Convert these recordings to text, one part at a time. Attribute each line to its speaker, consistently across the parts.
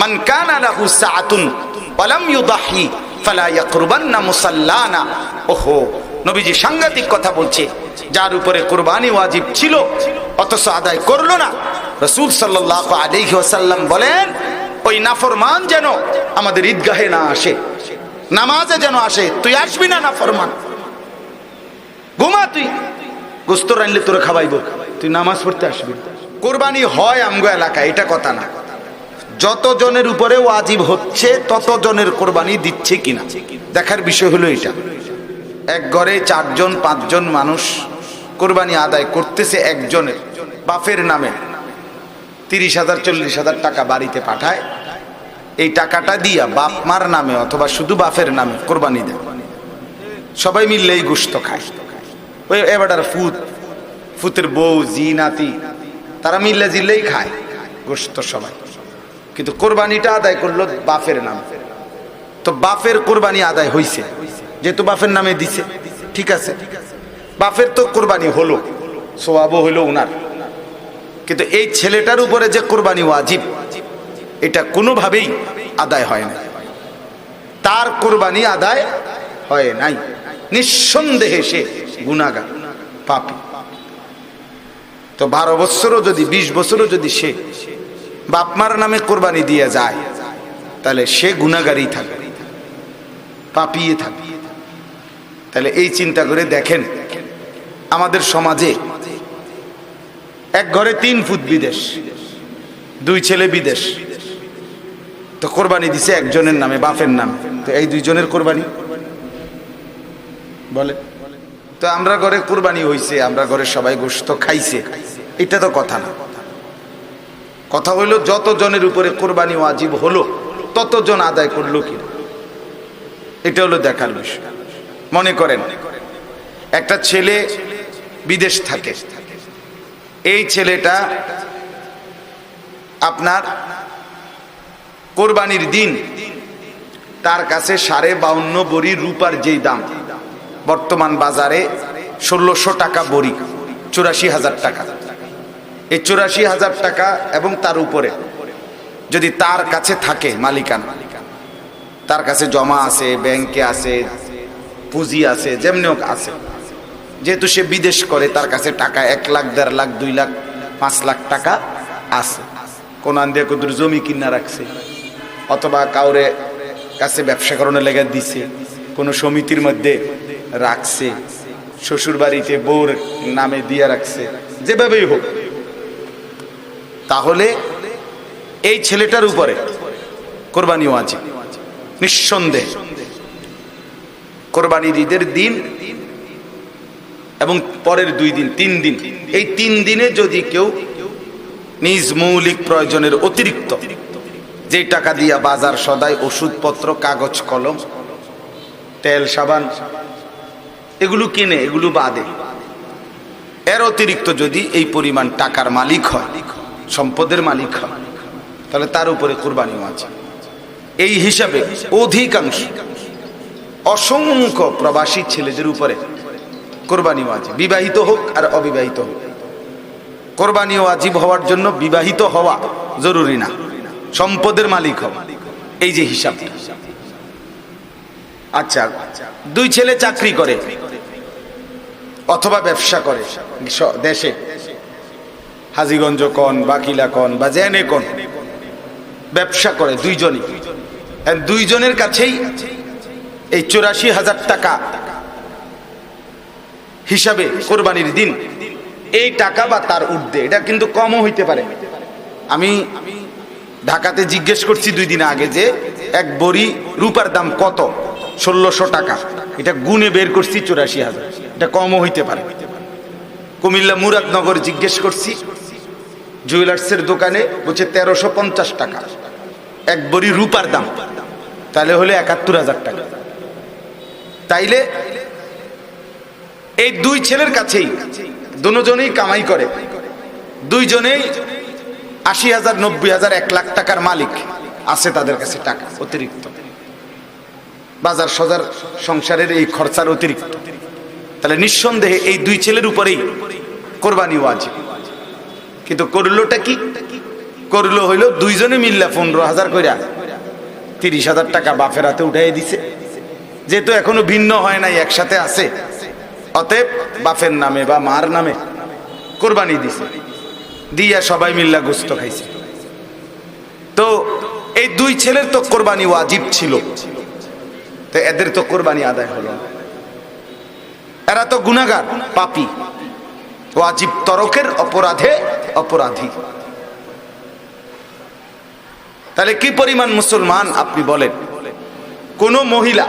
Speaker 1: মান কানা লাহু সাআতুন ওয়া লাম ইউদাহি ফালা ইয়াকরুবান্না মুসাল্লানা। ওহো, নবীজি সাংঘাতিক কথা বলছে। যার উপরে কুরবানি ওয়াজিব ছিল অথচ আদায় করলো না, রাসূল সাল্লাল্লাহু আলাইহি ওয়াসাল্লাম বলেন ওই নাফরমান যেন আমাদের ঈদগাহে না আসে, নামাজে যেন আসে। তুই আসবি না নাফরমান, ঘুমা, তুই গোস্ত রানলে তোরে খাওয়াইবো, তুই নামাজ পড়তে আসবি। কোরবানি হয় আমগো এলাকায়, এটা কথা না। যত জনের উপরে ওয়াজিব হচ্ছে তত জনের কোরবানি দিচ্ছে কিনা দেখার বিষয় হলো এটা। এক ঘরে 4 জন 5 জন মানুষ কোরবানি আদায় করতেছে, একজনের বাপের নামে 30,000 40,000 টাকা বাড়িতে পাঠায়। এই টাকাটা দিয়া বাপ মার নামে অথবা শুধু বাপের নামে কোরবানি দেয়। সবাই মিললেই গোশত খায়। ওই এবার ফুতের বউ, জি নাতি, তারা মিললে জিল্লেই খায় গোশত সবাই। কিন্তু কোরবানিটা আদায় করলো বাপের নাম। তো বাপের কোরবানি আদায় হইছে, যেহেতু বাপের নামে দিছে, ঠিক আছে, বাপের তো কোরবানি হলো, সওয়াবও হইলো উনার। কিন্তু এই ছেলেটার উপরে যে কোরবানি ওয়াজিব, এটা কোনোভাবেই আদায় হয় না, তার কোরবানি আদায় হয় নাই। নিঃসন্দেহে সে গুনাহগার, পাপী। তো 12 বছরও যদি 20 বছরও যদি সে বাপমার নামে কোরবানি দিয়ে যায়, তাহলে সে গুনাহগারই থাকবে, পাপিয়ে থাকবে। তাহলে এই চিন্তা করে দেখেন, আমাদের সমাজে এক ঘরে 3 ফুট বিদেশ, 2 ছেলে বিদেশ, তো কোরবানি দিছে একজনের নামে, বাপের নামে। তো এই 2 জনের কোরবানি বলে তো আমরা ঘরে কোরবানি হইছে, আমরা ঘরে সবাই গোশত খাইছে, এটা তো কথা না। কথা হইলো যত জনের উপরে কোরবানি ওয়াজিব হলো তত জন আদায় করলো কি, এটা হলো দেখার বিষয়। মনে করেন একটা ছেলে বিদেশ থাকে, এই ছেলেটা আপনার কোরবানির দিন তার কাছে 52.5 বড়ি রূপার যেই দাম, বর্তমান বাজারে 1600 টাকা বড়ি, 84,000 টাকা। এই 84,000 টাকা এবং তার উপরে যদি তার কাছে থাকে মালিকানা, তার কাছে জমা আছে, ব্যাংকে আছে, পুঁজি আছে, যেমনি হোক আছে, যেহেতু সে বিদেশ করে, তার কাছে টাকা 1 লাখ 1.5 লাখ 2 লাখ 5 লাখ টাকা আছে। কোন আন্দিয়া কদুর জমি কিনা রাখছে, অথবা কাউরে কাছে ব্যবসা করানোর লেগে দিছে, কোন সমিতির মধ্যে রাখছে, শ্বশুর বাড়িতে বউর নামে দিয়ে রাখছে, যেভাবেই হোক। তাহলে এই ছেলেটার উপরে কোরবানি ওয়াজিব নিঃসন্দেহে। কোরবানির ঈদের দিন এবং পরের 2 দিন 3 দিন, এই 3 দিনে যদি কেউ নিজ মৌলিক প্রয়োজনের অতিরিক্ত যে টাকা দিয়া বাজার সদাই, ওষুধপত্র, কাগজ কলম, তেল সাবান এগুলো কিনে, এগুলো বাদে এর অতিরিক্ত যদি এই পরিমাণ টাকার মালিক হয়, সম্পদের মালিক হয়, তাহলে তার উপরে কোরবানি ওয়াজিব। এই হিসাবে অধিকাংশ অসংখ্য প্রবাসী ছেলেদের উপরে কোরবানি ওয়াজিব, বিবাহিত হোক আর অবিবাহিত হোক। কোরবানি ওয়াজিব হওয়ার জন্য বিবাহিত হওয়া জরুরি না, সম্পদের মালিক হওয়া, এই যে হিসাব। আচ্ছা, 2 ছেলে চাকরি করে অথবা ব্যবসা করে দেশে, হাজীগঞ্জ কোন, বাকিলা কোন বা জেনে কোন, ব্যবসা করে 2 জনই। 2 জনের কাছেই এই 84,000 টাকা হিসাবে কোরবানির দিন এই টাকা বা তার ঊর্ধ্বে, এটা কিন্তু কমও হইতে পারে। আমি ঢাকাতে জিজ্ঞেস করছি 2 দিন আগে যে 1 বড়ি রূপার দাম কত, 1600 টাকা। এটা গুনে বের করছি 84,000, এটা কমও হইতে পারে। কুমিল্লা মুরাদনগর জিজ্ঞেস করছি, জুয়েলার্সের দোকানে বলছে 1350 টাকা 1 বড়ি রূপার দাম, তাহলে হলে 71,000 টাকা। তাইলে এই 2 ছেলের কাছেই দুজনেই কামাই করে, 2 জনেই 80,000 90,000 1 লাখ টাকার মালিক আছে, তাদের কাছে টাকা অতিরিক্ত, বাজার সজার সংসারের এই খরচার অতিরিক্ত। তাহলে নিঃসন্দেহে এই 2 ছেলের উপরেই কোরবানি ওয়াজিব। কিন্তু করলোটা কি? করলো হইলো দুইজনে মিল্লা 15,000 কইরা 30,000 টাকা বাপের হাতে উঠাই দিছে। যেহেতু এখনো ভিন্ন হয় নাই, একসাথে আছে, অতএব বাপের নামে বা মার নামে কোরবানি দিছে, দিয়া সবাই মিল্লা গোস্ত খাইছে। তো এই দুই ছেলের তো কোরবানি ওয়াজিব ছিল, তো এদের তো কোরবানি আদায় হলো না। এরা তো গুনাহগার, পাপী, ওয়াজিব তরকের অপরাধে অপরাধী। তাহলে কি পরিমাণ মুসলমান আপনি বলেন? কোন মহিলা,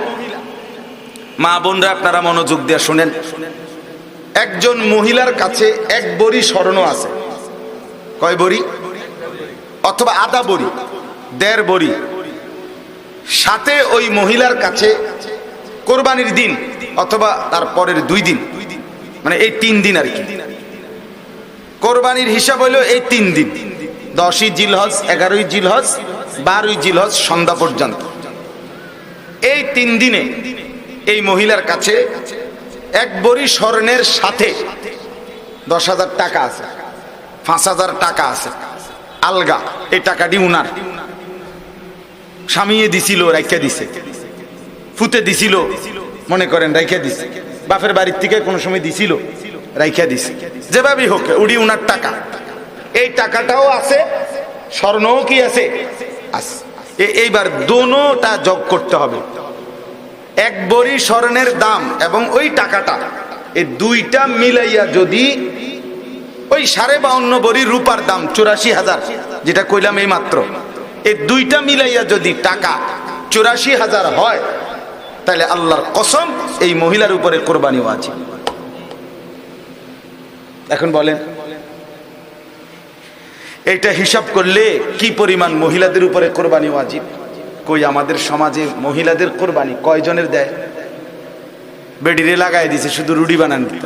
Speaker 1: মা বোনরা আপনারা মনোযোগ দিয়ে শুনেন, একজন মহিলার কাছে 1 বড়ি স্বর্ণ আছে, কয় বড়ি? অথবা আধা বড়ি, 1.5 বড়ি, সাথে ওই মহিলার কাছে কোরবানির দিন অথবা তার পরের 2 দিন, মানে এই 3 দিন আর কি, কোরবানির হিসাব হইল এই 3 দিন, 10ই জিলহজ, 11ই জিলহজ, 12ই জিলহজ সন্ধ্যা পর্যন্ত। এই 3 দিনে এই মহিলার কাছে 1 বড়ি স্বর্ণের সাথে 10,000 টাকা আছে, 5,000 টাকা আছে আলগা। এই টাকাটি উনার স্বামীয়ে দিছিল, রাইখা দিছে, ফুতে দিছিল, মনে করেন রাইখা দিছে, বাপের বাড়ির থেকে কোনো সময় দিছিল, রাইখা দিছে, যেভাবেই হোক উড়ি উনার টাকা। এই টাকাটাও আছে, স্বর্ণও কি আছে? এইবার দোনোটা যোগ করতে হবে। 1 বড়ি স্বর্ণের দাম এবং ওই টাকাটা, এই দুইটা মিলাইয়া যদি ওই 52.5 বড়ি রূপার দাম 84,000, যেটা কইলাম এই মাত্র, এই দুইটা মিলাইয়া যদি টাকা 84,000 হয়, তাহলে আল্লাহর কসম এই মহিলার উপরে কোরবানি ওয়াজিব। এখন বলেন এইটা হিসাব করলে কি পরিমাণ মহিলাদের উপরে কোরবানি ওয়াজিব? কই আমাদের সমাজে মহিলাদের কোরবানি কয়জনের দেয়? বেডিরে লাগাই দিছে শুধু রুটি বানান দিত।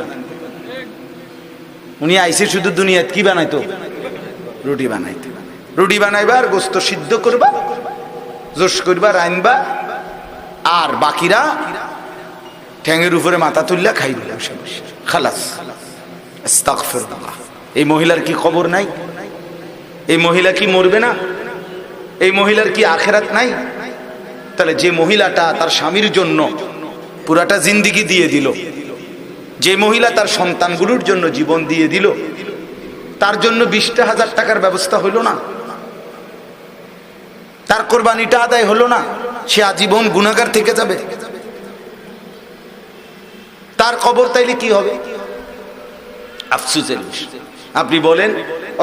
Speaker 1: উনি আইসে শুধু দুনিয়াত কি বানাইতো? রুটি বানাইতে। রুটি বানাইবা আর গোস্ত সিদ্ধ করবা, জোশ করবা, রাইনবা, আর বাকিরা ঠ্যাঙের উপরে মাথা তুললা খাইবে খালাস। আস্তাগফিরুল্লাহ। এই মহিলার কি খবর নাই? এই মহিলা কি মরবে না? এই মহিলার কি আখেরাত নাই? তাহলে যে মহিলাটা তার স্বামীর জন্য পুরাটা জিন্দিগি দিয়ে দিল, যে মহিলা তার সন্তানগুলোর জন্য জীবন দিয়ে দিল, তার জন্য 20,000 টাকার ব্যবস্থা হইল না, তার কোরবানিটা আদায় হলো না, সে আজীবন গুনাহগার থেকে যাবে। তার কবর তাইলে কি হবে? আফসোসের বিষয়। আপনি বলেন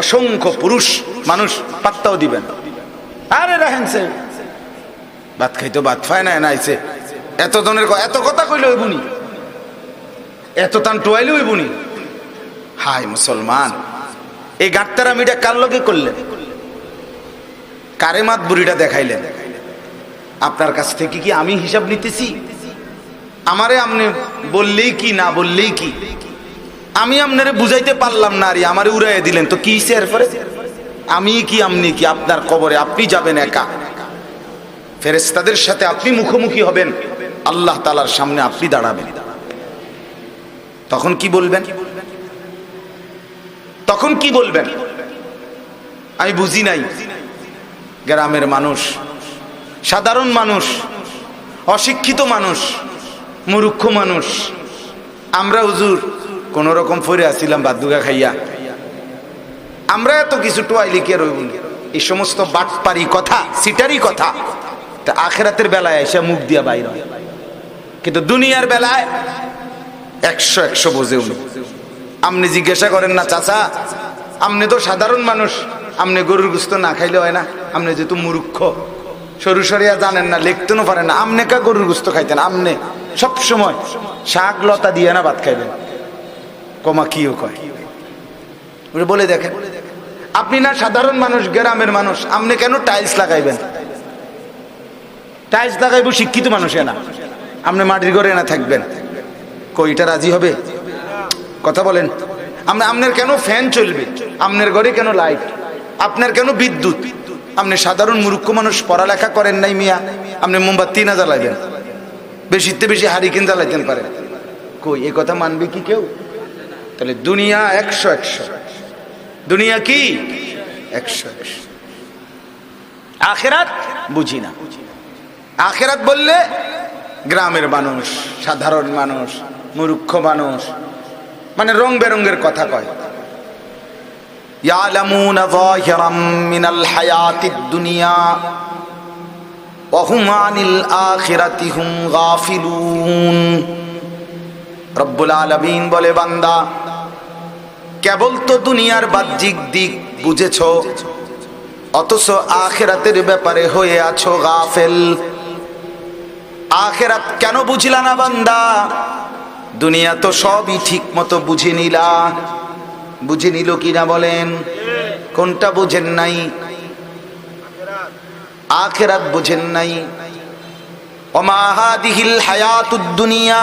Speaker 1: অসংখ্য পুরুষ মানুষ পাত্তাও দিবেন, আরে রাহেনছে ভাত খাইতো, ভাত খায় না নাইছে, এত ধরনের এত কথা কইলে ওই বুনি, এত টান টোয়াইলে ওই বুনি। হাই মুসলমান, এই গাট্টারামিটা কার লগে করলেন? কারে মাত বুড়িটা দেখাইলেন? আপনার কাছ থেকে কি আমি হিসাব নিতেছি? আমারে আপনি বললেই কি না বললেই কি? আমি আপনারে বুঝাইতে পারলাম না, আর আমারে উড়াইয়া দিলেন, তো কি এরপরে? আমি কি আপনি কি? আপনার কবরে আপনি যাবেন একা, ফেরেশতাদের সাথে আপনি মুখোমুখি হবেন, আল্লাহ তাআলার সামনে আপনি দাঁড়াবেন। তখন কি বলবেন? তখন কি বলবেন? আমি বুঝি নাই। গ্রামের মানুষ, সাধারণ মানুষ, অশিক্ষিত মানুষ, মূর্খ মানুষ, আমরা হুজুর কোন রকম ফরে আসছিলাম বাদুগা খাইয়া, আমরা এত কিছু টোয়াই লিখে রইব। এই সমস্ত বাটপারি কথা, সিটারি কথা আখেরাতের বেলায় এসে মুখ দিয়া বাইর হয়, কিন্তু দুনিয়ার বেলায় 100 বোঝেও না। আপনি জিজ্ঞাসা করেন না, চাচা আপনি তো সাধারণ মানুষ, আপনি গরুর গোশত না খাইলে হয় না? আপনি যেহেতু মূর্খ, সরু সরিয়া জানেন না, লিখতেও পারেন না, আপনি কা গরুর গোশত খাইতেন? আপনি সবসময় শাক লতা দিয়ে না ভাত খাইবেন, কমা কিও কয় বলে দেখেন। আপনি না সাধারণ মানুষ, গ্রামের মানুষ, আপনি কেন টাইলস লাগাইবেন? টাইলস লাগাইব শিক্ষিত মানুষ না, আপনি মাটির ঘরে না থাকবেন, কইটা রাজি হবে? কথা বলেন। আপনার কেন ফ্যান চলবে? আপনার ঘরে কেন লাইট? আপনার কেন বিদ্যুৎ? আপনি সাধারণ মূর্খ মানুষ, পড়ালেখা করেন নাই মিয়া, আপনি মোমবাতি না জ্বালাইবেন, বেশিতে বেশি হারিকেন জ্বালাইতেন পারেন, কই এ কথা মানবে কি কেউ? তাহলে দুনিয়া 100 দুনিয়া কি 100। আখিরাত বুঝি না। আখিরাত বললে গ্রামের মানুষ, সাধারণ মানুষ, মূর্খ মানুষ, মানে রং বেরঙের কথা কয়। ইয়ালামুনা যাহিরাম মিনাল হায়াতিদ দুনিয়া ওয়া হুম আনিল আখিরাতি হুম গাফিলুন। রব্বুল আলামিন বলে, বান্দা কেবল তো দুনিয়ার বাহ্যিক দিক বুঝেছো, অথচ আখিরাতের ব্যাপারে হয়ে আছো গাফেল। আখিরাত কেন বুঝিলা না বান্দা? দুনিয়া তো সবই ঠিক মতো বুঝে নিলা। বুঝে নিল কিনা বলেন? কোনটা বুঝেন নাই? আখিরাত বুঝেন নাই। ওমা হাদিহিল হায়াতুদ দুনিয়া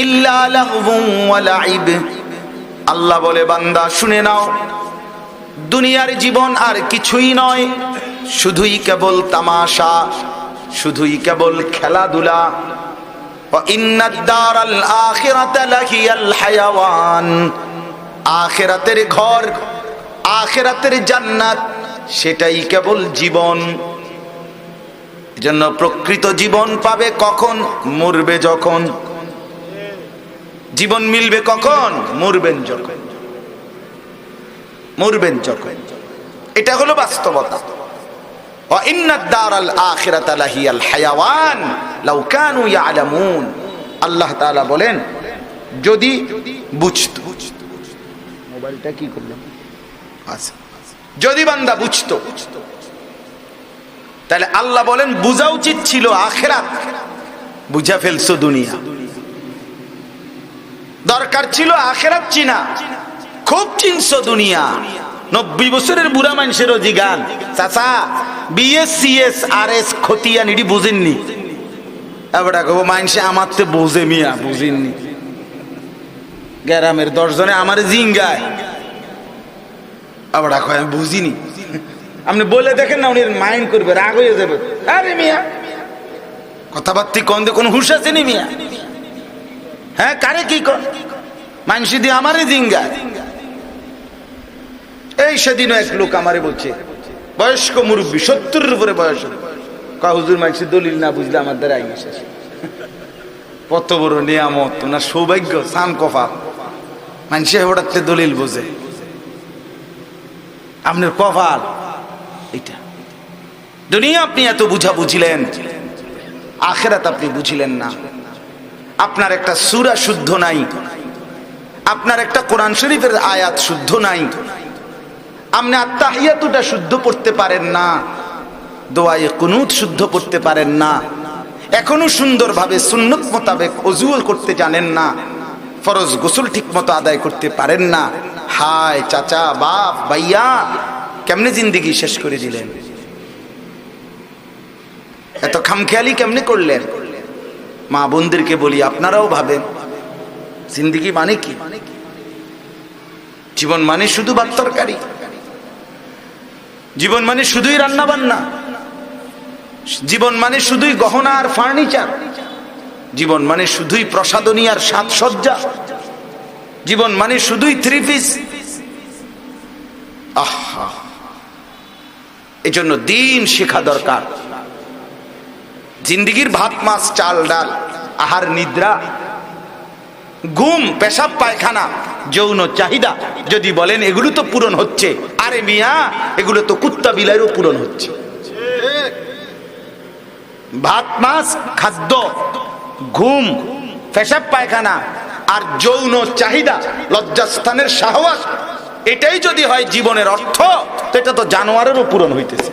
Speaker 1: ইল্লা লাহবুন ওয়া লাইব। আল্লাহ বলে, বান্দা শুনে নাও, দুনিয়ার জীবন আর কিছুই নয়, শুধুই কেবল তামাশা, শুধুই কেবল খেলাধুলা। ওয়া ইন্নাদ দারাল আখিরাতা লাহিয়াল হায়াওয়ান। আখিরাতের ঘর, আখিরাতের জান্নাত, সেটাই কেবল জীবন। এজন্য প্রকৃত জীবন পাবে কখন? মরবে যখন। জীবন মিলবে কখন? মরবেন যখন। মরবেন যখন। এটা হলো বাস্তবতা। ওয়া ইন্নাদ দারাল আখিরাতা লাহিয়াল হায়াওয়ান লাউ কানু ইয়ালামুন। আল্লাহ তাআলা বলেন, যদি বুঝতো। মোবাইলটা কি করলাম? আচ্ছা, যদি বান্দা বুঝতো, তাহলে আল্লাহ বলেন বুঝা উচিত ছিল আখিরাত, বুঝা ফেলছো দুনিয়া। দরকার ছিল আখিরাত চিনা, খুব চিনছো দুনিয়া। 90 বছরের বুড়া মানুষেরও জিগান, চাচা বিএস সিএস আর এস খতিয়ান এটি বুঝেননি? এবার মানুষে আমার তো বোঝে মিয়া, বুঝেননি। গ্রামের 10 জনে আমার জিঙ্গায়, আবার আমি বুঝিনি। আপনি বলে দেখেন না, উনি মাইন্ড করবে, রাগ হয়ে যাবে। আরে মিয়া কথাবার্তি কন, কোন হুশ আছে নি মিয়া? হ্যাঁ, কারে কি কন? মানুষ দিয়ে আমারে জিঙ্গায়। এই সেদিনও এক লোক আমারে বলছে, বয়স্ক মুরব্বী, 70-এর উপরে বয়স, হুজুর মানুষের দলিল না বুঝলে আমার দ্বারা আইন শেষ। কত বড় নিয়ামত, ওনার সৌভাগ্য, সান কফা, মানুষে হঠাৎ দলিল বোঝে। আপনার কপাল এটা। দুনিয়া আপনি এত বুঝা বুঝিলেন, আখিরাত আপনি বুঝিলেন না। আপনার একটা সূরা শুদ্ধ নাই, আপনার একটা কোরআন শরীফের আয়াত শুদ্ধ নাই, আপনি আত্তাহিয়াতুটা শুদ্ধ পড়তে পারেন না, দোয়ায়ে কুনুত শুদ্ধ পড়তে পারেন না, এখনো সুন্দরভাবে সুন্নত মোতাবেক ওযু করতে জানেন না, ফরজ গোসল ঠিক মতো আদায় করতে পারেন না। হায় চাচা, বাপ, ভাইয়া, কেমনে জিন্দেগি শেষ করে দিলেন? এত খামখেয়ালি কেমনে করলেন? মা বোনদেরকে বলি, আপনারাও ভাবেন, জিন্দেগি মানে কি? জীবন মানে শুধু ভাত তরকারি? জীবন মানে শুধুই রান্না বান্না? জীবন মানে শুধুই গহনা আর ফার্নিচার? জীবন মানে শুধুই প্রসাদনী আর সাজসজ্জা? জীবন মানে শুধুই 3 পিস? আহা, এজন্য দিন শেখা দরকার। জিন্দেগির ভাত মাছ চাল ডাল, আহার নিদ্রা, ঘুম, পেশাব পায়খানা, যৌন চাহিদা যদি বলেন এগুলো তো পূরণ হচ্ছে, আরে মিয়া এগুলো তো কুত্তা বিলাইরও পূরণ হচ্ছে। ভাত মাছ, খাদ্য, ঘুম, পেশাব পায়খানা আর যৌন চাহিদা, লজ্জাস্থানের শাহওয়াত, এটাই যদি হয় জীবনের অর্থ, তো এটা তো জানোয়ারেরও পূরণ হইতেছে।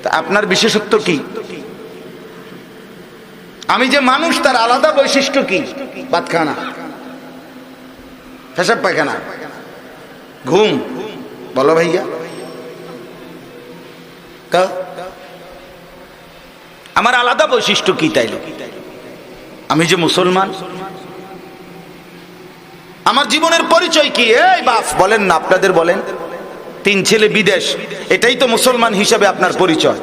Speaker 1: তা আপনার বিশেষত্ব কি? আমি যে মানুষ, তার আলাদা বৈশিষ্ট্য কি? ভাত খানা, পেশাব পায়খানা, ঘুম, বলো ভাইয়া। আমার আলাদা বৈশিষ্ট্য কি তাইলে? আমি যে মুসলমান, আমার জীবনের পরিচয় কি? এই বাপ বলেন না, আপনাদের বলেন। 3 ছেলে বিদেশ, এটাই তো মুসলমান হিসাবে আপনার পরিচয়।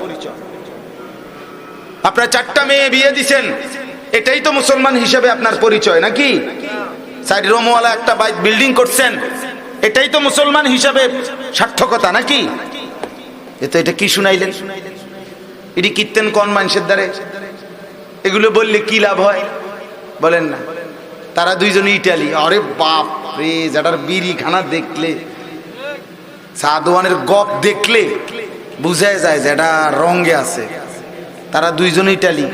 Speaker 1: আপনার 4টা মেয়ে বিয়ে দিছেন, এটাই তো মুসলমান হিসাবে আপনার পরিচয় নাকি? 4 রুমওয়ালা একটা বিল্ডিং করছেন, এটাই তো মুসলমান হিসাবে সার্থকতা নাকি? এটা কি শুনাইলেন? এটি কীর্তন কোন মানুষের দ্বারে? এগুলো বললে কি লাভ হয় বলেন না? তারা দুইজন ইটালি। আরে বাপ রে, যাটার বিড়ি খানা দেখলে, সাদওয়ানের গপ দেখলে বুঝা যায় যেটা রঙে আছে। তারা দুইজন ইটালি,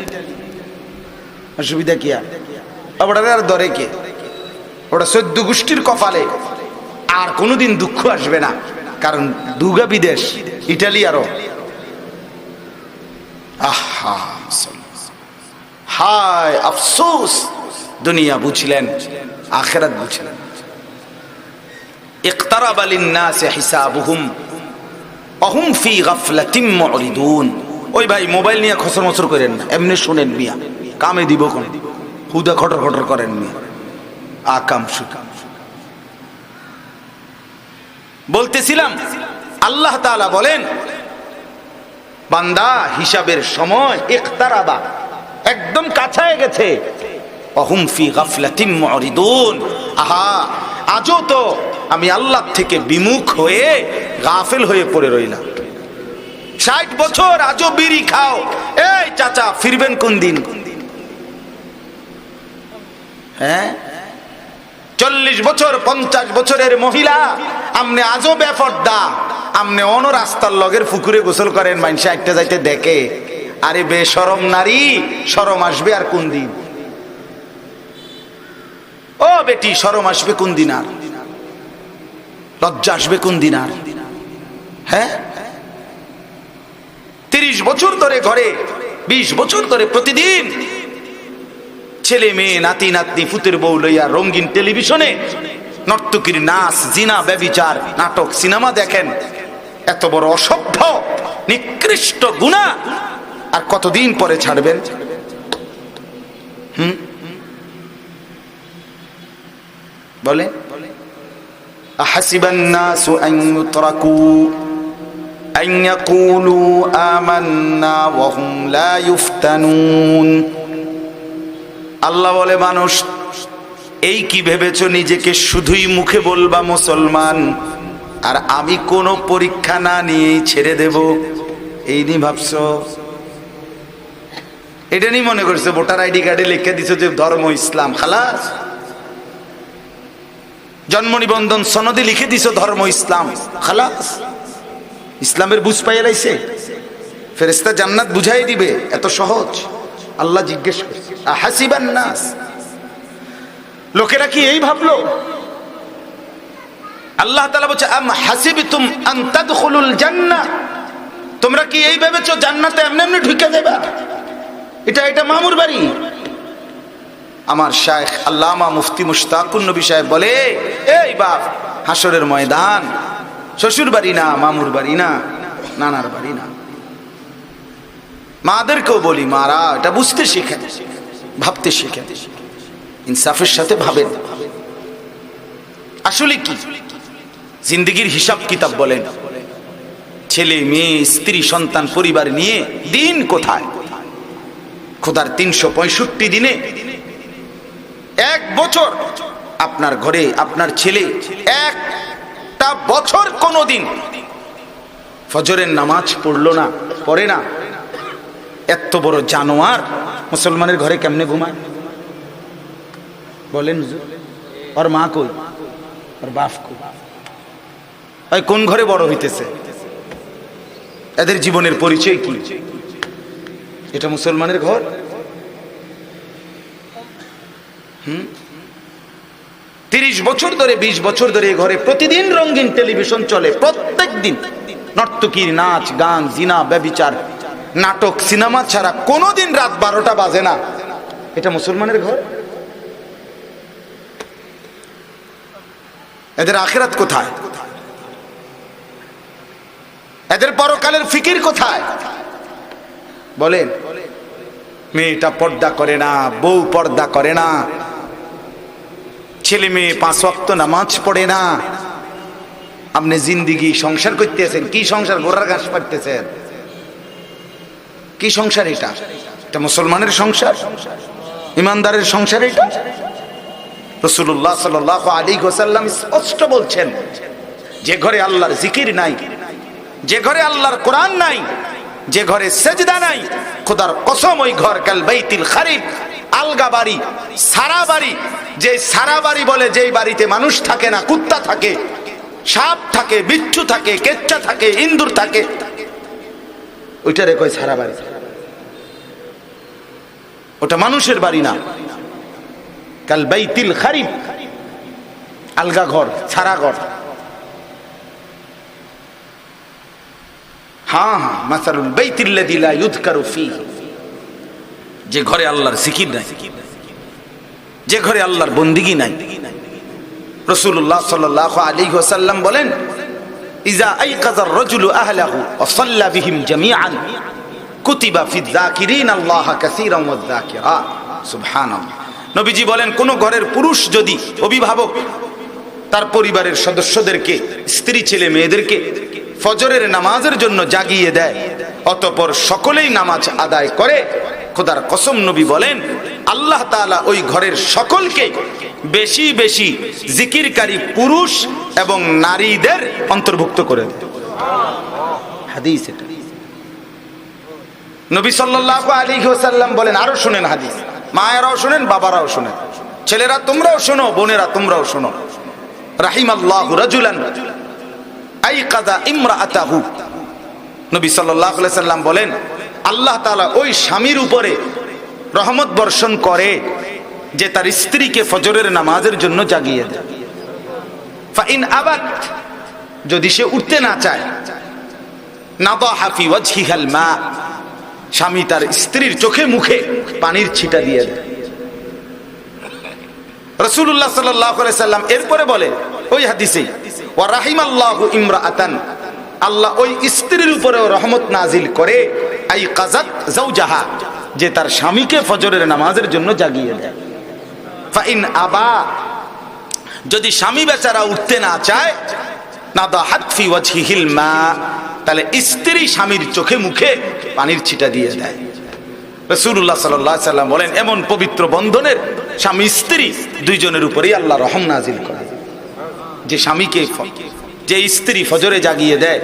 Speaker 1: অসুবিধা কি? আর দরে কে? ওটা 14 গোষ্ঠীর কপালে আর কোনোদিন দুঃখ আসবে না, কারণ দুগা বিদেশ, ইটালি আরো। আহা, হায় আফসোস, দুনিয়া বুঝলেন, আখিরাত বুঝলেন। ইকতারাবা লিন-নাসি হিসাবুহুম ওয়া হুম ফি গাফলাতিন মুরিদুন। ওই ভাই মোবাইল নিয়ে খসর মসর করেন না, এমনি শুনেন মিয়া, কামে দিব কোন, হুদা খটর খটর করেন মিয়া, আকাম সুকাম। বলতেছিলাম আল্লাহ তাআলা বলেন, বান্দা হিসাবের সময় ইকতারাবা, একদম কাছে গেছে। ওহুম ফি গাফলাতিন মুরিদুন। আহা, আজও তো আমি আল্লাহ থেকে বিমুখ হয়ে গাফিল হয়ে পড়ে রইলাম। 60 বছর আজও বিড়ি খাও। এই চাচা, ফিরবেন কোন দিন? হ্যাঁ, 40 বছর 50 বছরের মহিলা, আমনে আজও বেপর্দা, আমনে অন রাস্তার লগের পুকুরে গোসল করেন, মানুষ একটা যাইতে দেখে। আরে বেশরম নারী, শরম আসবে আর কোন দিন? ও বেটি, শরম আসবে কোন দিন? আর লজ্জা আসবে কোন দিন? আর হ্যাঁ, 30 বছর ধরে ঘরে, 20 বছর ধরে প্রতিদিন ছেলে মেয়ে নাতি নাতনি ফুতের বউ লইয়া রঙিন টেলিভিশনে নর্তকীর নাচ, জিনা, ব্যভিচার, নাটক, সিনেমা দেখেন। এত বড় অসভ্য নিকৃষ্ট গুনাহ আর কতদিন পরে ছাড়বেন? বলে আহাসিবান নাসু আন ইউতরাকু আন ইয়াকুলু আমান্না ওয়া হুম লা ইফতানুন। আল্লাহ বলে, মানুষ এই কি ভেবেছো নিজেকে শুধুই মুখে বলবা মুসলমান, আর আমি কোনো পরীক্ষা না নিয়েই ছেড়ে দেব? এই নি ভাবছো? এটা নি মনে করছো ভোটার আইডি কার্ডে লিখে দিছো যে ধর্ম ইসলাম, খালাস। জন্ম নিবন্ধন সনদে লিখে দিছো ধর্ম ইসলাম, খালাস। ইসলামের বুঝ পাইয়া লাইছে, ফেরেশতা জান্নাত বুঝাই দিবে, এত সহজ? আল্লাহ জিজ্ঞেস করছে, আহাসিবান নাস, লোকেরা কি এই ভাবলো? আল্লাহ তাআলা বলছে, আম হাসিবতুম আন তাদখুলুল জান্নাহ, তোমরা কি এই ভেবেছো জান্নাতে এমনি এমনি ঢুকে যাবে? এটা মামুর বাড়ি। আমার শায়েখ আল্লামা মুফতি মুশতাকুন নবী সাহেব বলে, এই বাপ, হাসরের ময়দান শ্বশুর বাড়ি না, মামুর বাড়ি না, নানার বাড়ি না। মাদেরকেও বলি, মারা এটা বুঝতে শিখেন, ভাবতে শিখেন, ইনসাফের সাথে ভাবেন। আসলে কি জিন্দেগির হিসাব কিতাব বলেন? ছেলে মেয়ে স্ত্রী সন্তান পরিবার নিয়ে দিন কোথায়? খোদার 365 দিনে 1 বছর আপনার ঘরে আপনার ছেলে একটা বছর কোনোদিন ফজরের নামাজ পড়লো না, পড়ে না। এত বড় জানোয়ার মুসলমানের ঘরে কেমনে ঘুমায় বলেন হুজুর? ওর মা কই, ওর বাপ কই? ওই কোন ঘরে বড় হইতেছে? এদের জীবনের পরিচয় কি? এটা মুসলমানের ঘর? 30 বছর ধরে 20 বছর ধরে ঘরে প্রতিদিন রঙিন টেলিভিশন চলে, প্রত্যেক দিন নর্তকীর নাচ, গান, জিনা, ব্যভিচার, নাটক, সিনেমা ছাড়া কোনোদিন রাত 12টা বাজে না। এটা মুসলমানের ঘর? এদের আখিরাত কোথায়? এদের পরকালের ফিকির কোথায় বলেন? মেয়েটা পর্দা করে না, বউ পর্দা করে না, ছেলে মেয়ে 5 ওয়াক্ত নামাজ পড়ে না। আপনি জিন্দিগি সংসার করতেছেন, কি সংসার? ঘোড়ার ঘাস পাড়তেছেন, কি সংসার এটা? এটা মুসলমানের সংসার, ইমানদারের সংসার এটা? রাসূলুল্লাহ সাল্লাল্লাহু আলাইহি ওয়াসাল্লাম স্পষ্ট বলছেন, যে ঘরে আল্লাহর জিকির নাই, যে ঘরে আল্লাহর কোরআন নাই, যে ঘরে সেজদা নাই, খোদার কসম ওই ঘর কাল বাইতিল খারিব, আলগা বাড়ি, সারা বাড়ি। যে সারা বাড়ি বলে যেই বাড়িতে মানুষ থাকে না, কুত্তা থাকে, সাপ থাকে, বিচ্ছু থাকে, কেচ্চা থাকে, ইন্দুর থাকে, ওইটারে কয় সারা বাড়ি। ওটা মানুষের বাড়ি না। কাল বাইতিল খারিব, আলগা ঘর, সারা ঘর। হ্যাঁ, মাসালুল বাইতিল্লাযী লা ইউযকারু ফীহি, যে ঘরে আল্লাহর জিকির নাই, যে ঘরে আল্লাহর বন্দেগী নাই। রাসূলুল্লাহ সাল্লাল্লাহু আলাইহি ওয়াসাল্লাম বলেন, ইযা আইকাযার রাজুলু আহলাহু ওয়া সাল্লা বিহিম জামিআন কুতিবা ফিয-যাকিরিনা আল্লাহ কাসীরান ওয়ায-যাকিরাত। সুবহানাল্লাহ। নবীজি বলেন, কোন ঘরের পুরুষ যদি অভিভাবক তার পরিবারের সদস্যদেরকে, স্ত্রী ছেলে মেয়েদেরকে ফজরের নামাজের জন্য জাগিয়ে দেয়, অতঃপর সকলেই নামাজ আদায় করে, খোদার কসম নবী বলেন আল্লাহ তাআলা ওই ঘরের সকলকে বেশি বেশি জিকিরকারী পুরুষ এবং নারীদের অন্তর্ভুক্ত করে দেয়। হাদিস এটা। নবী সাল্লাল্লাহু আলাইহি ওয়াসাল্লাম বলেন, আরো শুনেন হাদিস, মায়েরাও শুনেন, বাবারাও শুনেন, ছেলেরা তোমরাও শোনো, বোনেরা তোমরাও শোনো। রাহিমাল্লাহু রাজুলান আইকাযা ইমরাআতাহু, নবী সাল্লাল্লাহু আলাইহি ওয়াসাল্লাম বলেন আল্লাহ তাআলা ওই স্বামীর উপরে রহমত বর্ষণ করে যে তার স্ত্রীকে ফজরের নামাজের জন্য জাগিয়ে দেয়। ফাইন আবাত, যদি সে উঠতে না চায়, নাদাহা ফি ওয়াজহিহাল মা, স্বামী তার স্ত্রীর চোখে মুখে পানির ছিটা দিয়ে দেয়। রাসূলুল্লাহ সাল্লাল্লাহু আলাইহি সাল্লাম এরপরে বলে ওই হাদিসে, ওয়া রাহিমাল্লাহু ইমরাআতান, আল্লাহ ওই স্ত্রীর উপরেও রহমত নাজিল করে, আই কাযাত যাওজাহা, যে তার স্বামীকে ফজরের নামাজের জন্য জাগিয়ে দেয়। ফাইন আবা, যদি স্বামী বেচারা উঠতে না চায়, নাদাহাত ফি ওয়াজহিহিল মা, তাহলে স্ত্রী স্বামীর চোখে মুখে পানির ছিটা দিয়ে দেয়। রাসূলুল্লাহ সাল্লাল্লাহু আলাইহি সাল্লাম বলেন, এমন পবিত্র বন্ধনের স্বামী স্ত্রী দুইজনের উপরেই আল্লাহ রহম নাজিল করে। যে স্বামীকে, যে স্ত্রী ফজরে জাগিয়ে দেয়,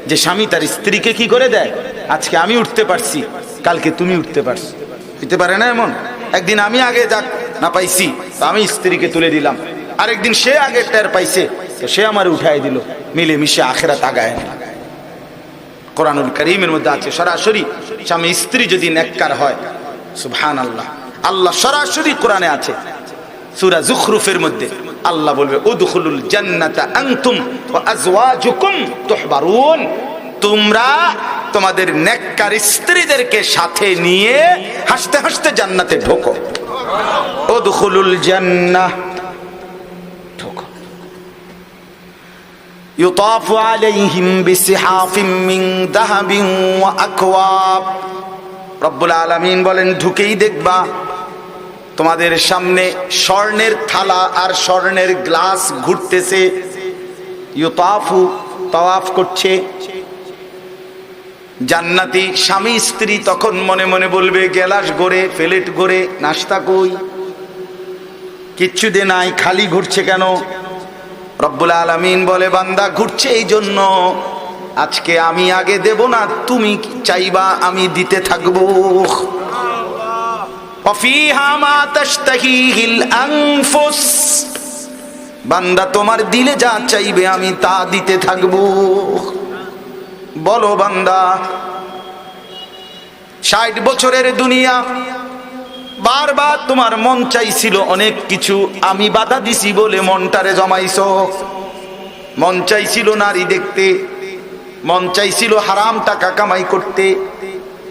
Speaker 1: যে স্বামী তার স্ত্রীকে কি করে দেয়, আজকে আমি উঠতে পারছি, কালকে তুমি উঠতে পারছো, হইতে পারে না এমন? একদিন আমি আগে যাক না পাইছি, তো আমি স্ত্রীকে তুলে দিলাম, আরেকদিন সে আগে টের পাইছে, তো সে আমার উঠাই দিল, মিলে মিশে আখিরাত আগায়। কোরআনুল কারীমের মধ্যে আছে সরাসরি স্বামী স্ত্রী যদি নেককার হয়, সুবহানাল্লাহ, আল্লাহ সরাসরি কোরআনে আছে সূরা যুখরুফের মধ্যে আল্লাহ বলবে, উদখুলুল জান্নাতা আনতুম ওয়া আজওয়াজুকুম তুহবারুন, তোমরা তোমাদের নেককার স্ত্রীদেরকে সাথে নিয়ে হাসতে হাসতে জান্নাতে ঢোকো। উদখুলুল জান্নাহ, ঢোকো। ইউতাফু আলাইহিম বিসিহাফিম মিন যাহাবিন ওয়া আকওয়াব, রব্বুল আলামিন বলেন ঢুকেই দেখবা তোমাদের সামনে স্বর্ণের থালা আর স্বর্ণের গ্লাস ঘুরতেছে। ইউতাফু, তাওয়াফ করছে। জান্নাতি স্বামী স্ত্রী তখন মনে মনে বলবে, গ্লাস গড়ে, প্লেট গড়ে, নাস্তা কই, কিচ্ছু দে নাই, খালি ঘুরছে কেন? রব্বুল আলামিন বলে, বান্দা ঘুরছে এই জন্য, আজকে আমি আগে দেব না, তুমি চাইবা আমি দিতে থাকবো। ওয়াফিহা মা তাশতাহিহিল আনফুস, বান্দা তোমার দিলে যা চাইবে আমি তা দিতে থাকবো। বলো বান্দা, 60 বছরের দুনিয়া, বারবার তোমার মন চাইছিল অনেক কিছু, আমি বাধা দিছি বলে মনটারে জমাইছো। মন চাইছিল নারী দেখতে, মন চাইছিল হারাম টাকা কামাই করতে,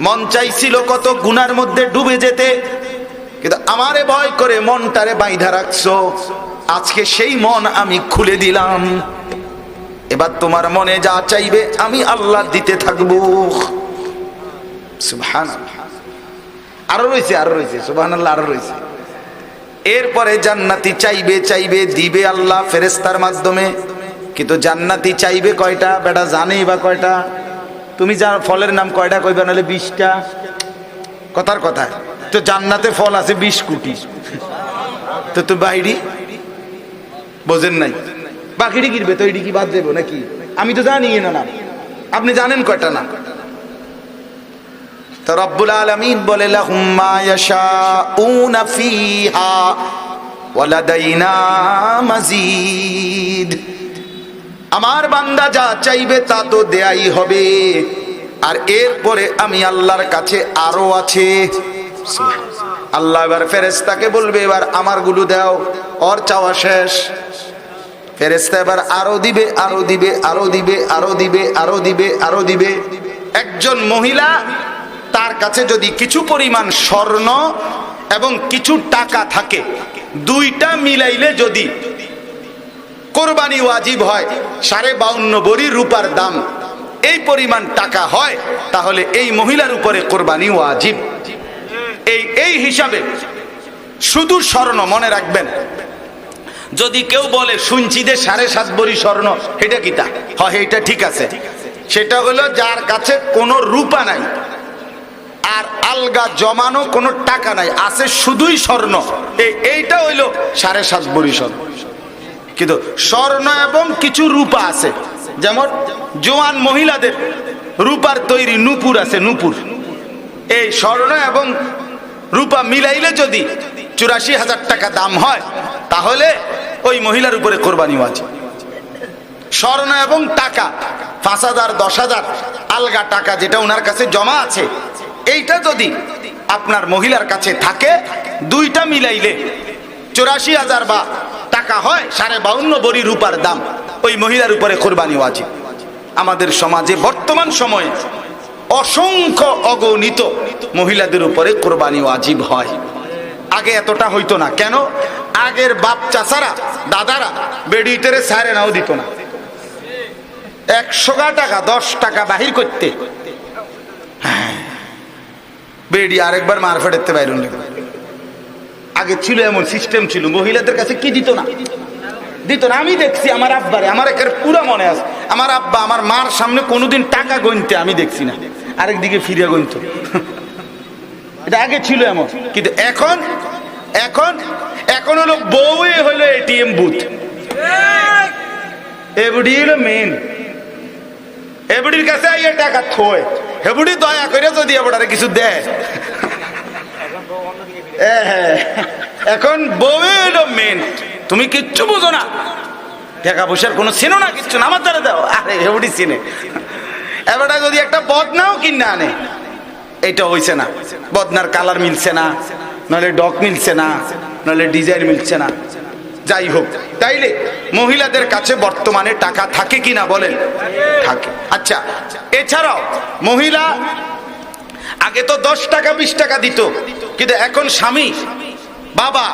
Speaker 1: মন চাইছিল কত গুনার মধ্যে ডুবে যেতে, কিন্তু আমারে ভয় করে মনটারে বাইধা রাখছো। আজকে সেই মন আমি খুলে দিলাম, এবার তোমার মনে যা চাইবে আমি আল্লাহ দিতে থাকবো। সুবহানাল্লাহ। আরো রয়েছে সুবহানাল্লাহ, আরো রয়েছে। এরপরে জান্নাতি চাইবে চাইবে দিবে আল্লাহ ফেরেশতার মাধ্যমে, কিন্তু জান্নাতি চাইবে কয়টা বেটা জানেই বা কয়টা? তুমি যা ফলের নাম কয়টা কইবা, নাহলে 20টা। কথার কথা তো জান্নাতে ফল আছে 20 কোটি, তো তো বাইরি বোঝেন নাই, বাকিটি কিনবে তো এটি কি বাদ দেবো নাকি? আমি তো জানি না, না আপনি জানেন কয়টা না? তো রব্বুল আলামিন বলে লাহুম মা ইয়াশাউনা ফিহা ওয়া লাদাইনা মাজিদ। আমার বান্দা যা চাইবে তা তো দেয়াই হবে, আর এরপরে আমি আল্লাহর কাছে আরো আছে। আল্লাহ এবার ফেরেশতাকে বলবে এবার আমার গুলো দাও, ওর চাওয়া শেষ। ফেরেশতা এবার আরো দিবে, আরো দিবে, আরো দিবে, আরো দিবে, আরো দিবে, আরো দিবে। একজন মহিলা তার কাছে যদি কিছু পরিমাণ স্বর্ণ এবং কিছু টাকা থাকে, দুইটা মিলাইলে যদি কোরবানি ওয়াজিব হয় 52.5 ভরি রূপার দাম, এই পরিমাণ টাকা হয়, তাহলে এই মহিলার উপরে কোরবানি ওয়াজিব। এই হিসাবে শুধু স্বর্ণ মনে রাখবেন। যদি কেউ বলে শুনছি যে 7.5 ভরি স্বর্ণ, এটা কিটা হয়? এটা ঠিক আছে, সেটা হলো যার কাছে কোনো রূপা নাই আর আলগা জমানো কোনো টাকা নাই, আছে শুধুই স্বর্ণ, এইটা হইলো 7.5 ভরি স্বর্ণ। কিন্তু স্বর্ণ এবং কিছু রূপা আছে, যেমন জোয়ান মহিলাদের রূপার তৈরি নূপুর আছে, নূপুর। এই স্বর্ণ এবং রূপা মিলাইলে যদি 84,000 টাকা দাম হয়, তাহলে ওই মহিলার উপরে কোরবানি ওয়াজিব। স্বর্ণ এবং টাকা 5,000 10,000 আলগা টাকা যেটা ওনার কাছে জমা আছে, এইটা যদি আপনার মহিলার কাছে থাকে, দুইটা মিলাইলে 84,000 বা টাকা হয়, 52.5 ভরি রূপার দাম, ওই মহিলার উপরে কোরবানি ওয়াজিব। আমাদের সমাজে বর্তমান সময়ে অসংখ্য অগণিত মহিলাদের উপরে কোরবানি ওয়াজিব হয়। আগে এতটা হইতো না। কেন? আগের বাপ চাচারা দাদারা বেডিতেরে সারে নাও দিত না। 100 টাকা 10 টাকা বাহির করতে বেডি আরেকবার মার ফেড়তে বাইরুন লাগবে। আগে ছিল এমন সিস্টেম ছিল, মহিলাদের কাছে কি দিত না, দিত না। আমি দেখছি আমার আব্বারে, আমার একের পুরা মনে আছে, আমার আব্বা আমার মার সামনে কোনোদিন টাকা গণতে আমি দেখছি না, আরেকদিকে ফিরে গণত। এটা আগে ছিল এমন। কিন্তু এখন এখন এখন হলো বউই হলো এটিএম বুথ, এবডি হলো মেন। এবডির কাছে আইয়ে টাকা থয়, এবডি দয়া করে যদি এবডারে কিছু দেয়। এখন বউই হলো মেন, তুমি কিচ্ছু বুঝো না, টাকা পয়সার কোনো চিনো না, কিচ্ছু না, আমার দ্বারা দাও। আরে এবডি চিনে। এবারটা যদি একটা বদনাও কিনে আনে, এইটা হইছে না, বদনার কালার মিলছে না, নাহলে ডক মিলছে না, নাহলে ডিজাইন মিলছে না, যাই হোক। তাইলে মহিলাদের কাছে বর্তমানে টাকা থাকে কিনা বলেন? থাকে। আচ্ছা, এছাড়াও মহিলা আগে তো 10 টাকা 20 টাকা দিত, কিন্তু এখন স্বামী, বাবা,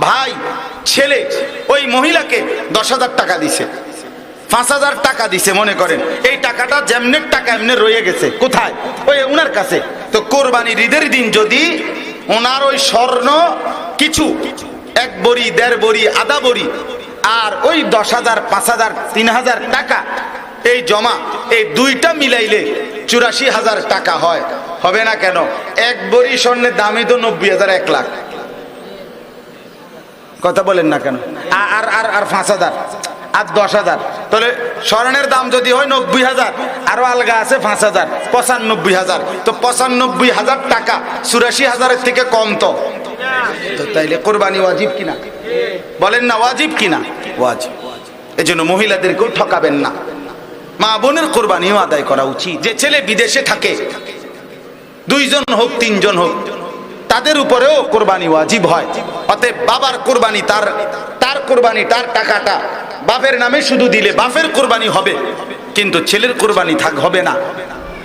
Speaker 1: ভাই, ছেলে ওই মহিলাকে 10,000 টাকা দিছে, 5,000 টাকা দিছে। মনে করেন এই টাকাটা যেমনি টাকা এমনি রয়ে গেছে কোথায়? ওই উনার কাছে। তো কোরবানির ঈদের দিন যদি ওনার ওই স্বর্ণ কিছু 1 ভরি 1.5 ভরি আধা ভরি আর ওই 10,000 5,000 3,000 টাকা এই জমা, এই দুইটা মিলাইলে 84,000 টাকা হয়। হবে না কেন? 1 ভরি স্বর্ণের দামই তো 90,000, 1 লাখ। কথা বলেন না কেন? আর আর আর 5,000 আর 10,000, তাহলে স্বর্ণের দাম যদি হয় 90,000, আরো আলগা আছে 5,000, 95,000। তো 95,000 টাকা 84,000-এর থেকে কম। তো তাইলে কোরবানি ওয়াজিব কিনা বলেন না? ওয়াজিব কিনা? ওয়াজিব। এই জন্য মহিলাদেরকেও ঠকাবেন না, মা বোনের কোরবানিও আদায় করা উচিত। যে ছেলে বিদেশে থাকে, 2 জন হোক 3 জন হোক, তাদের উপরেও কোরবানি ওয়াজিব হয়। অতএব বাবার কোরবানি, তার কোরবানি, তার টাকাটা বাপের নামে শুধু দিলে বাপের কোরবানি হবে, কিন্তু ছেলের কোরবানি হবে না।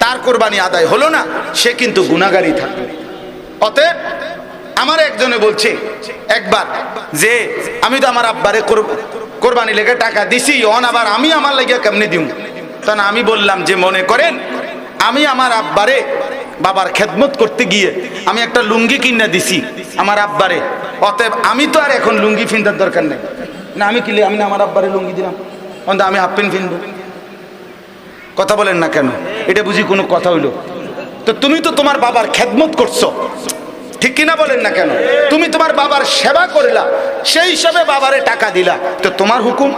Speaker 1: তার কোরবানি আদায় হলো না, সে কিন্তু গুনাহগারী থাকবে। অতএব আমার একজনে বলছে একবার যে আমি তো আমার আব্বারে কোরবানি লেগে টাকা দিছি, অন আবার আমি আমার লেগে কেমনে দিব? তখন আমি বললাম যে মনে করেন আমি আমার আব্বারে বাবার খেদমত করতে গিয়ে আমি একটা লুঙ্গি কিনে দিছি আমার আব্বারে, অতএব আমি তো আর এখন লুঙ্গি ফিনতার দরকার নেই না। আমি কিলে আমি না আমার আব্বারে লুঙ্গি দিলাম, আমি হাফ প্যান্ট ফিনবো। কথা বলেন না কেন? এটা বুঝি কোনো কথা হইলো? তো তুমি তো তোমার বাবার খেদমত করছো, ঠিক কিনা বলেন না কেন? তুমি তোমার বাবার সেবা করলা, সেই হিসাবে বাবারে টাকা দিলা, তো তোমার হুকুম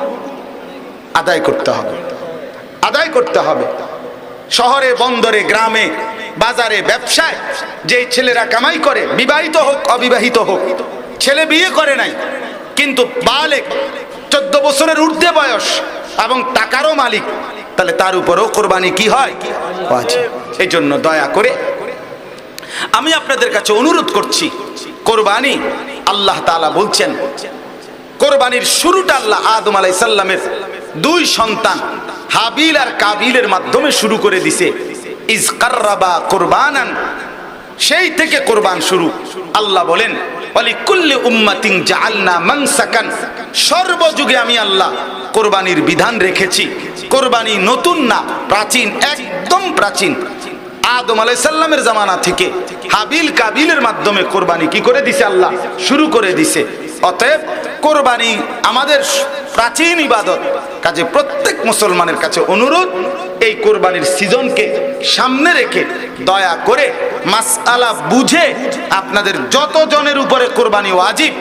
Speaker 1: আদায় করতে হবে, আদায় করতে হবে। শহরে বন্দরে গ্রামে বাজারে ব্যবসায় যে ছেলেরা কামাই করে, বিবাহিত হোক অবিবাহিত হোক, ছেলে বিয়ে করে নাই কিন্তু বালেক 14 বছরের ঊর্ধ্বে বয়স এবং টাকারও মালিক, তাহলে তার উপরেও কোরবানি কি হয়? ওয়াজিব। এই জন্য দয়া করে আমি আপনাদের কাছে অনুরোধ করছি, কোরবানি আল্লাহ তাআলা বলছেন, কোরবানির শুরুটা আল্লাহ আদম আলাইহিস সালামের 2 সন্তান হাবিল আর কাবিলের মাধ্যমে শুরু করে দিছে। ইজ কাররাবা কুরবানান, সেই থেকে কোরবান শুরু। আল্লাহ বলেন ওয়ালিকুল্লি উম্মাতিন জাআলনা মানসাকান, সর্বযুগে আমি আল্লাহ কোরবানির বিধান রেখেছি। কোরবানি নতুন না, প্রাচীন, একদম প্রাচীন। আদম আলাইহিস সালামের জামানা থেকে হাবিল কাবিলের মাধ্যমে কোরবানি কি করে দিছে? আল্লাহ শুরু করে দিছে। অতএব কোরবানি আমাদের প্রাচীন ইবাদত। কাজে প্রত্যেক মুসলমানের কাছে অনুরোধ, এই কোরবানির সিজনকে সামনে রেখে দয়া করে মাসআলা বুঝে আপনাদের যত জনের উপরে কোরবানি ওয়াজিব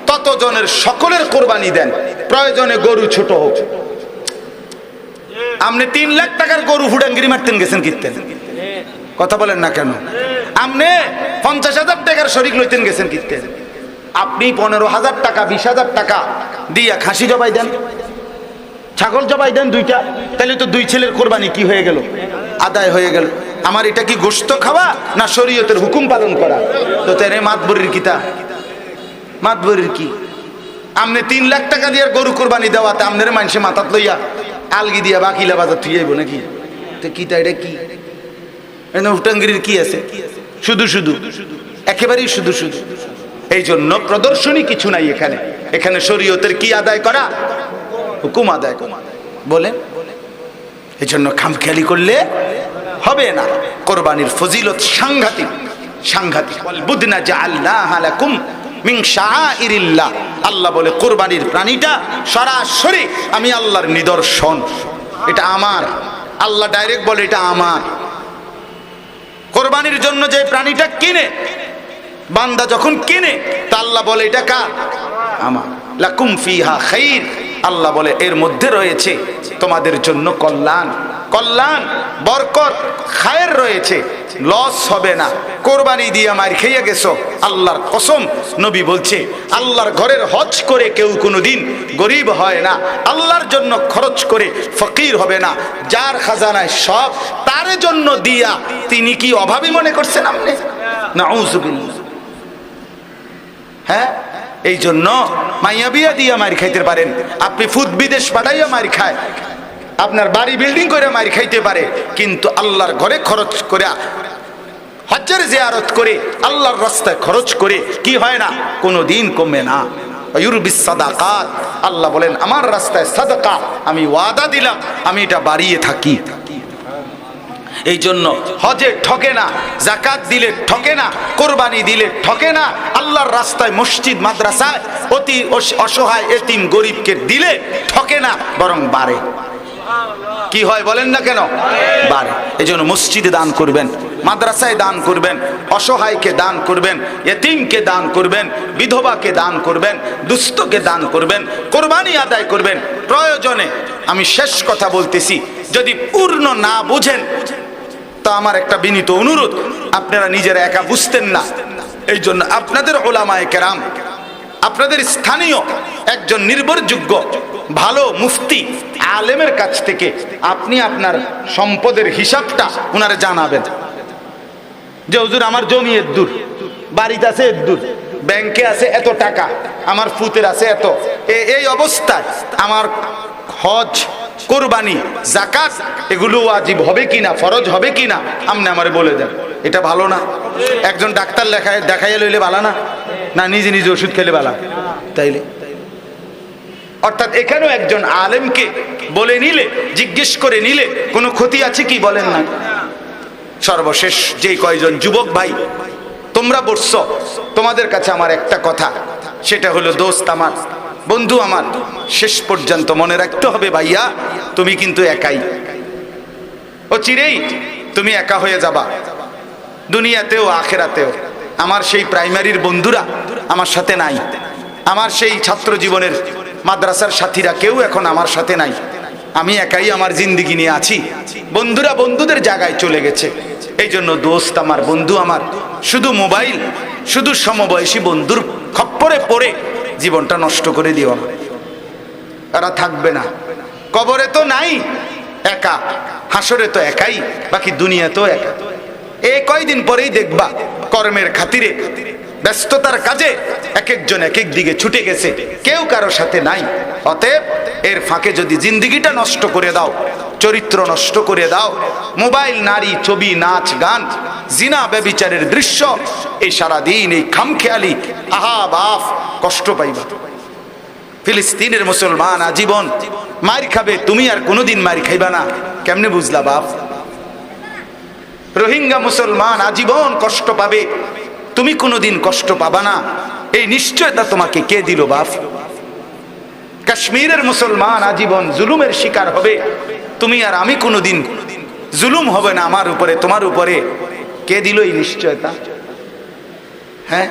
Speaker 1: তত জনের সকলের কোরবানি দেন। প্রয়োজনে গরু ছোট হোক। আপনি 3 লাখ টাকার গরু ফুডাঙ্গিরি মারতেন গেছেন কিনতেন, কথা বলেন না কেন? আপনি 50,000 টাকার শরীক লইতেন গেছেন কিনতেন। আপনি 15,000 টাকা 20,000 টাকা দিয়া খাসি জবাই দেন, ছাগল জবাই দেন 2টা, তাহলে তো 2 ছেলের কোরবানি কি হয়ে গেল? আদায় হয়ে গেল। আমার এটা কি গোশত খাওয়া না শরীয়তের হুকুম পালন করা? তো তেরে মাতবরির কিতা, মাতবরির কি? আপনি 3 লাখ টাকা দিয়ে গরু কোরবানি দেওয়াতে আপনার মানুষে মাথাত লইয়া আলগি দিয়া বাকিলা বাজার থুই আইব নাকি? তো কিতা এটা কি? উটাঙ্গিরির কি আছে? শুধু শুধু, একেবারেই শুধু শুধু। এই জন্য প্রদর্শনী কিছু নাই এখানে। এখানে শরীয়তের কি আদায় করা? হুকুম আদায় করা। বলেন, এই জন্য খামখেয়ালি করলে হবে না। কোরবানির ফজিলত সাংঘাতিক, সাংঘাতিক। বুদনা জাআলনাহা লাকুম মিন শাআইরিল্লাহ, আল্লাহ বলে কোরবানির প্রাণীটা সরাসরি আমি আল্লাহর নিদর্শন, এটা আমার। আল্লাহ ডাইরেক্ট বলে এটা আমার। কোরবানির জন্য যে প্রাণীটা কিনে বান্দা যখন কিনে, তা আল্লাহ বলে এটা কার? আমার। লাকুম ফিহা খাইর, আল্লাহ বলে এর মধ্যে রয়েছে তোমাদের জন্য কল্যাণ, কল্যাণ, বরকত, খায়ের রয়েছে, লস হবে না। কোরবানি দিয়ে মার খেয়ে গেছো, আল্লাহর কসম, নবী বলছে আল্লাহর ঘরের হজ করে কেউ কোনোদিন গরিব হয় না, আল্লাহর জন্য খরচ করে ফকির হবে না। যার খাজানায় সব, তার জন্য দিয়া তিনি কি অভাবী মনে করছেন আপনি? নাউযুবিল্লাহ। হ্যাঁ, এই জন্য মাইয়া বিয়া দিয়া মার খাইতে পারেন আপনি, ফুদ বিদেশ পাঠাইয়া মার খায়, আপনার বাড়ি বিল্ডিং করে মার খাইতে পারে, কিন্তু আল্লাহর ঘরে খরচ করে, হজ্জের জিয়ারত করে, আল্লাহর রাস্তায় খরচ করে কি হয় না? কোনোদিন কমে না। ইউরবিস সাদাকাত, আল্লাহ বলেন আমার রাস্তায় সাদাকা আমি ওয়াদা দিলাম, আমি এটা বাড়িয়ে থাকি। এই জন্য হজে ঠকে না, যাকাত দিলে ঠকে না, কোরবানি দিলে ঠকে না, আল্লাহর রাস্তায় মসজিদ মাদ্রাসায় অতি অসহায় এতিম গরিবকে দিলে ঠকে না, বরং বাড়ে। কি হয় বলেন না কেন? বাড়ে। এই জন্য মসজিদে দান করবেন, মাদ্রাসায় দান করবেন, অসহায়কে দান করবেন, এতিমকে দান করবেন, বিধবাকে দান করবেন, দুস্থকে দান করবেন, কোরবানি আদায় করবেন। প্রয়োজনে আমি শেষ কথা বলতেছি, যদি পূর্ণ না বুঝেন তা আমার একটা বিনীত অনুরোধ, আপনারা নিজেরা একা বুঝতেন না, এই জন্য আপনাদের উলামায়ে কেরাম, আপনাদের স্থানীয় একজন নির্ভরযোগ্য ভালো মুফতি আলেমের কাছ থেকে আপনি আপনার সম্পদের হিসাবটা ওনারে জানাবেন, যে হুজুর আমার জমি এত দূর, বাড়িতে আছে এত দূর, ব্যাংকে আছে এত টাকা, আমার ফুতের আছে এত, এই অবস্থায় আমার হজ, কোরবানি, যাকাত এগুলো ওয়াজিব হবে কিনা, ফরজ হবে কিনা, আপনি আমারে বলে দেন। এটা ভালো না? একজন ডাক্তার দেখাইয়া লইলে ভালো না? না নিজে নিজে ওষুধ খেলে ভালো? তাইলে অর্থাৎ এখানেও একজন আলেমকে বলে নিলে, জিজ্ঞেস করে নিলে কোনো ক্ষতি আছে কি? বলেন না। সর্বশেষ যে কয়জন যুবক ভাই তোমরা বসছো, তোমাদের কাছে আমার একটা কথা, সেটা হলো দোস্ত আমার, বন্ধু আমার, শেষ পর্যন্ত মনে রাখতে হবে ভাইয়া, তুমি কিন্তু একাই, ও চিরেই তুমি একা হয়ে যাবা, দুনিয়াতেও আখেরাতেও। আমার সেই প্রাইমারির বন্ধুরা আমার সাথে নাই, আমার সেই ছাত্র জীবনের মাদ্রাসার সাথীরা কেউ এখন আমার সাথে নাই। আমি একাই আমার জিন্দিগি নিয়ে আছি, বন্ধুরা বন্ধুদের জায়গায় চলে গেছে। এই জন্য দোস্ত আমার, বন্ধু আমার, শুধু মোবাইল, শুধু সমবয়সী বন্ধুর খপ্পরে পড়ে জীবনটা নষ্ট করে দিও না। এরা থাকবে না, কবরে তো নাই একা, হাসরে তো একাই, বাকি দুনিয়া তো একা। এই কয়দিন পরেই দেখবা কর্মের খাতিরে, ব্যস্ততার কাজে এক একজন এক এক দিকে ছুটে গেছে, কেউ কারো সাথে নাই। অতএব এর ফাঁকে যদি জিন্দিগিটা নষ্ট করে দাও, চরিত্র নষ্ট করে দাও, মোবাইল, নারী, ছবি, নাচ, গান, জিনা, ব্যভিচারের দৃশ্য, এই সারাদিন এই খামখেয়ালি, আহা বাফ, কষ্ট পাইবা। ফিলিস্তিনের মুসলমান আজীবন মার খাবে, তুমি আর কোনোদিন মার খাইবা না, কেমনে বুঝলা বাপ? রোহিঙ্গা মুসলমান আজীবন কষ্ট পাবে, তুমি কোনোদিন কষ্ট পাবা না, এই নিশ্চয়তা তোমাকে কে দিল বাপ? কাশ্মীরের মুসলমান আজীবন জুলুমের শিকার হবে, তুমি আর আমি কোনোদিন জুলুম হবে না আমার উপরে, তোমার উপরে, কে দিল এই নিশ্চয়তা? হ্যাঁ,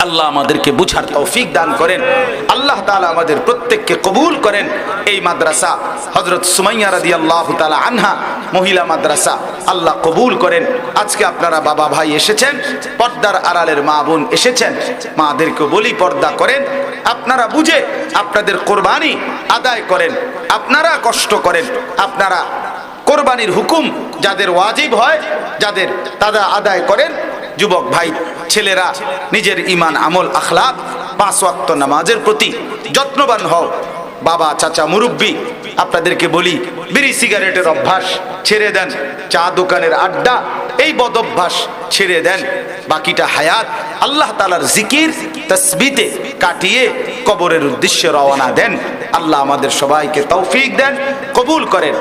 Speaker 1: আল্লাহ আমাদেরকে বুঝার তৌফিক দান করেন। আল্লাহ তাআলা আমাদের প্রত্যেককে কবুল করেন। এই মাদ্রাসা হযরত সুমাইয়া রাদিয়াল্লাহু তাআলা আনহা মহিলা মাদ্রাসা, আল্লাহ কবুল করেন। আজকে আপনারা বাবা ভাই এসেছেন, পর্দার আড়ালের মা বোন এসেছেন, মাদেরকে বলি পর্দা করেন, আপনারা বুঝে আপনাদের কোরবানি আদায় করেন, আপনারা কষ্ট করেন, আপনারা কোরবানির হুকুম যাদের ওয়াজিব হয়, যাদের তারা আদায় করেন। যুবক ভাই ছেলেরা নিজের ঈমান, আমল, আখলাক, 5 ওয়াক্ত নামাজের প্রতি যত্নবান হও। বাবা, চাচা, মুরব্বী, আপনাদেরকে বলি বিড়ি সিগারেটের অভ্যাস ছেড়ে দেন, চা দোকানের আড্ডা, এই বদ অভ্যাস ছেড়ে দেন। বাকিটা হায়াত আল্লাহ তাআলার জিকির তাসবিতে কাটিয়ে কবরের উদ্দেশ্যে রওনা দেন। আল্লাহ আমাদের সবাইকে তৌফিক দেন, কবুল করেন।